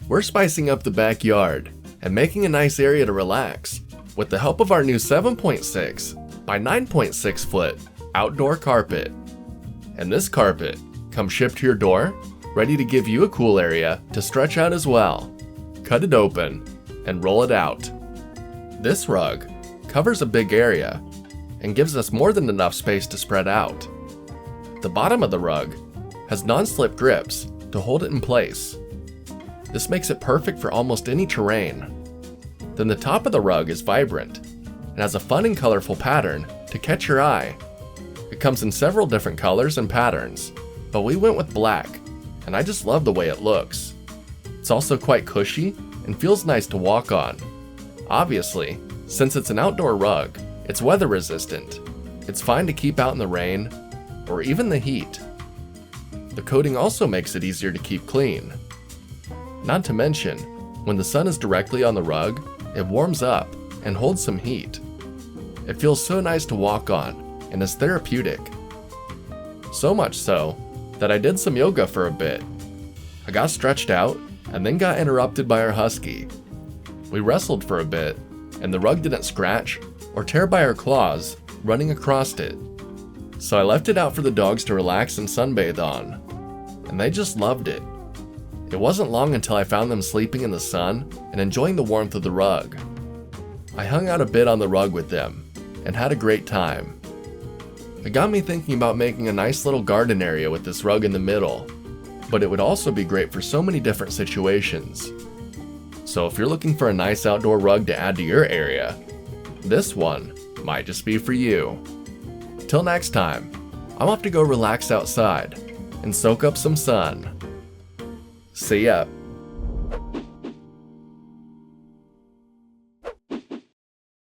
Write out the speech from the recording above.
We're spicing up the backyard and making a nice area to relax with the help of our new 7.6 by 9.6 foot outdoor carpet. And this carpet comes shipped to your door, ready to give you a cool area to stretch out as well. Cut it open and roll it out. This rug covers a big area and gives us more than enough space to spread out. The bottom of the rug has non-slip grips to hold it in place. This makes it perfect for almost any terrain. Then the top of the rug is vibrant and has a fun and colorful pattern to catch your eye. It comes in several different colors and patterns, but we went with black, and I just love the way it looks. It's also quite cushy and feels nice to walk on. Obviously, since it's an outdoor rug, it's weather resistant. It's fine to keep out in the rain or even the heat. The coating also makes it easier to keep clean. Not to mention, when the sun is directly on the rug, it warms up and holds some heat. It feels so nice to walk on and is therapeutic. So much so that I did some yoga for a bit. I got stretched out and then got interrupted by our husky. We wrestled for a bit, and the rug didn't scratch or tear by our claws running across it. So I left it out for the dogs to relax and sunbathe on, and they just loved it. It wasn't long until I found them sleeping in the sun and enjoying the warmth of the rug. I hung out a bit on the rug with them and had a great time. It got me thinking about making a nice little garden area with this rug in the middle, but it would also be great for so many different situations. So if you're looking for a nice outdoor rug to add to your area, this one might just be for you. Till next time, I'm off to go relax outside and soak up some sun. See ya.